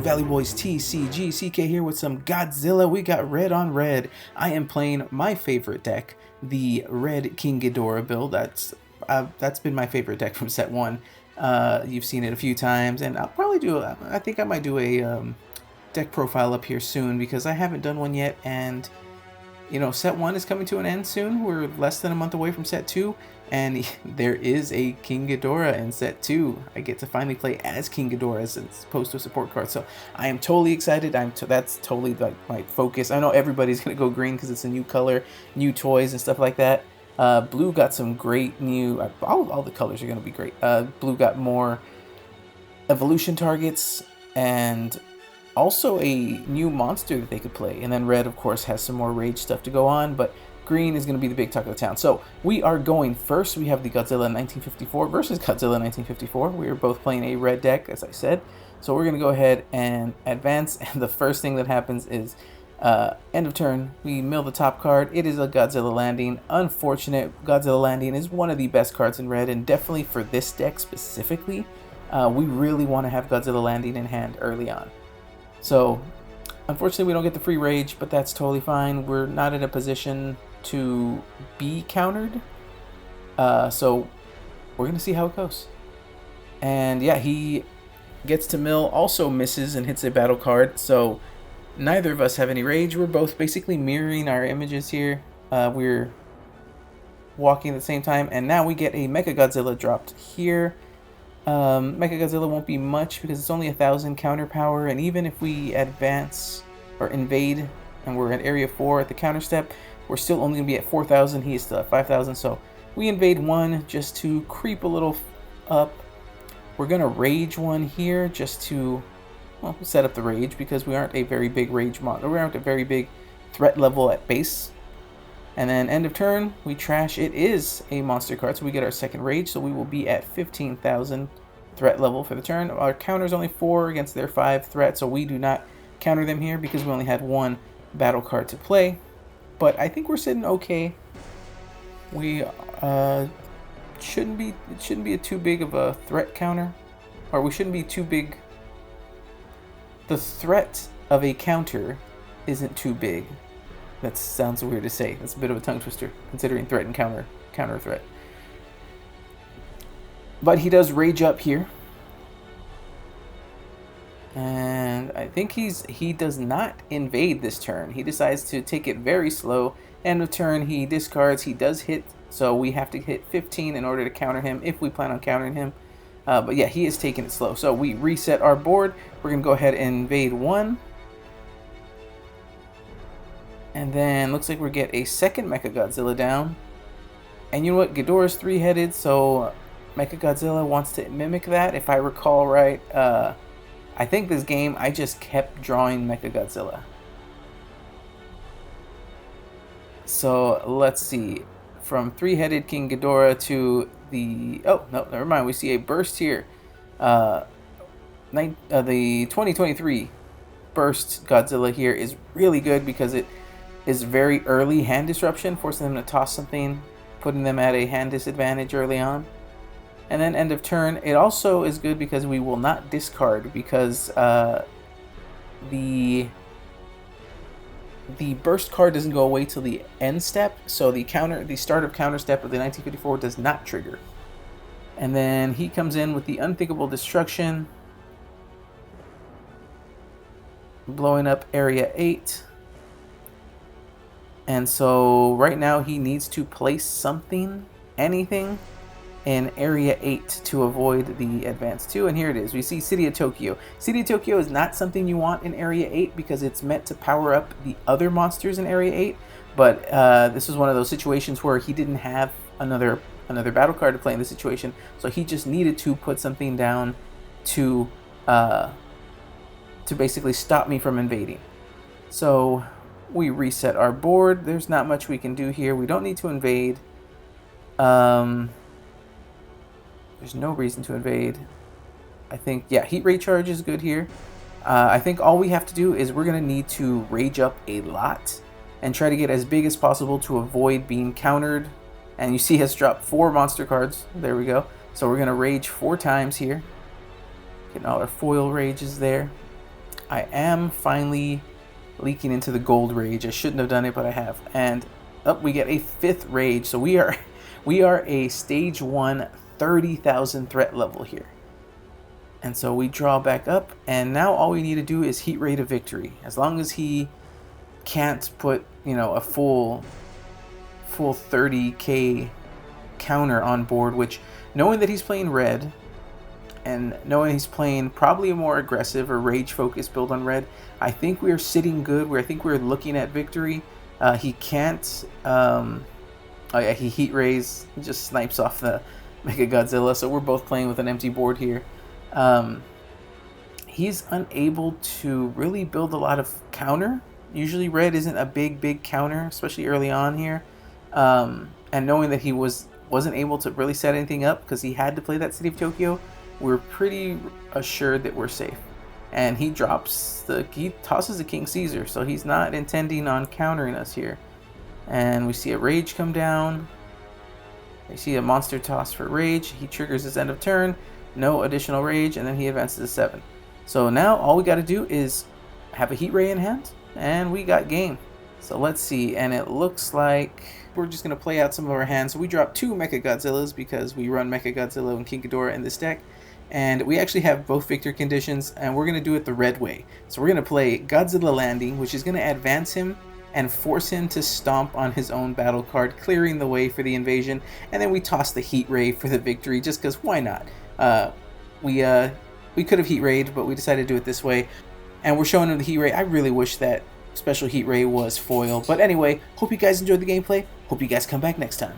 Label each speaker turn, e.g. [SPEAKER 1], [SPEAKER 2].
[SPEAKER 1] Valley Boys TCG, CK here with some Godzilla. We got red on red. I am playing my favorite deck, the red King Ghidorah build. That's been my favorite deck from set 1. You've seen it a few times, and I'll probably do, I think I might do a deck profile up here soon because I haven't done one yet, and you know, set 1 is coming to an end soon. We're less than a month away from set 2, and there is a King Ghidorah in set 2. I get to finally play as King Ghidorah as opposed to a support card, so I am totally excited. That's totally like my focus. I know everybody's gonna go green because it's a new color, new toys and stuff like that. Blue got some great new, all the colors are gonna be great. Blue got more evolution targets and also a new monster that they could play, and then red of course has some more rage stuff to go on, but green is going to be the big talk of the town. So we are going first. We have the Godzilla 1954 versus Godzilla 1954. We are both playing a red deck, as I said, so we're going to go ahead and advance, and the first thing that happens is end of turn, we mill the top card. It is a Godzilla landing. Unfortunate. Godzilla landing is one of the best cards in red, and definitely for this deck specifically, we really want to have Godzilla landing in hand early on. So, unfortunately, we don't get the free rage, but that's totally fine. We're not in a position to be countered. So, we're going to see how it goes. And yeah, he gets to mill, also misses and hits a battle card. So, neither of us have any rage. We're both basically mirroring our images here. We're walking at the same time. And now we get a Mechagodzilla dropped here. Mechagodzilla won't be much because it's only 1,000 counter power, and even if we advance or invade and we're at area 4 at the counter step, we're still only going to be at 4,000. He is still at 5,000, so we invade 1 just to creep a little up. We're going to rage 1 here just to, well, set up the rage because we aren't a very big rage monster. We aren't a very big threat level at base. And then end of turn, we trash. It is a monster card, so we get our second rage, so we will be at 15,000 threat level for the turn. Our counter is only 4 against their 5 threat, so we do not counter them here because we only had 1 battle card to play. But I think we're sitting okay. We it shouldn't be a too big of a threat counter, or we shouldn't be too big. The threat of a counter isn't too big. That sounds weird to say. That's a bit of a tongue twister, considering threat and counter threat. But he does rage up here. And I think he does not invade this turn. He decides to take it very slow. End of turn, he discards. He does hit, so we have to hit 15 in order to counter him if we plan on countering him. But yeah, he is taking it slow. So we reset our board. We're going to go ahead and invade 1. And then looks like we get a second Mechagodzilla down. And you know what? Ghidorah's 3-headed, so Mechagodzilla wants to mimic that. If I recall right, I think this game I just kept drawing Mechagodzilla. So let's see. From 3-headed King Ghidorah to the... Oh, no, never mind. We see a burst here. The 2023 burst Godzilla here is really good because it is very early hand disruption, forcing them to toss something, putting them at a hand disadvantage early on. And then end of turn, it also is good because we will not discard because the burst card doesn't go away till the end step, so the start of counter step of the 1954 does not trigger. And then he comes in with the unthinkable destruction, blowing up area 8. And so right now he needs to place something, anything, in area 8 to avoid the advance 2. And here it is. We see City of Tokyo. City of Tokyo is not something you want in area 8 because it's meant to power up the other monsters in area 8. But this is one of those situations where he didn't have another battle card to play in the situation, so he just needed to put something down to basically stop me from invading. So we reset our board. There's not much we can do here. We don't need to invade. There's no reason to invade. I think, yeah, heat rate charge is good here. I think all we have to do is we're going to need to rage up a lot and try to get as big as possible to avoid being countered. And you see us drop 4 monster cards. There we go. So we're going to rage 4 times here. Getting all our foil rages there. I am finally leaking into the gold rage. I shouldn't have done it, but I have. And up we get a 5th rage. So we are we are a stage 1 30,000 threat level here. And so we draw back up, and now all we need to do is heat ray to victory. As long as he can't put, you know, a full 30k counter on board, which, knowing that he's playing red and knowing he's playing probably a more aggressive or rage focused build on red, I think we're sitting good. I think we're looking at victory. He can't oh yeah, he heat rays, he just snipes off the Mega Godzilla, so we're both playing with an empty board here. He's unable to really build a lot of counter. Usually red isn't a big counter, especially early on here. And knowing that he wasn't able to really set anything up because he had to play that City of Tokyo, we're pretty assured that we're safe. And he tosses the King Caesar, so he's not intending on countering us here. And we see a rage come down. We see a monster toss for rage. He triggers his end of turn, no additional rage, and then he advances to 7. So now all we got to do is have a heat ray in hand, and we got game. So let's see, and it looks like we're just going to play out some of our hands. So we dropped 2 Mecha Godzillas because we run Mecha Godzilla and King Ghidorah in this deck. And we actually have both victory conditions, and we're going to do it the red way. So we're going to play Godzilla Landing, which is going to advance him and force him to stomp on his own battle card, clearing the way for the invasion. And then we toss the heat ray for the victory, just because why not? We could have heat rayed, but we decided to do it this way. And we're showing him the heat ray. I really wish that special heat ray was foil. But anyway, hope you guys enjoyed the gameplay. Hope you guys come back next time.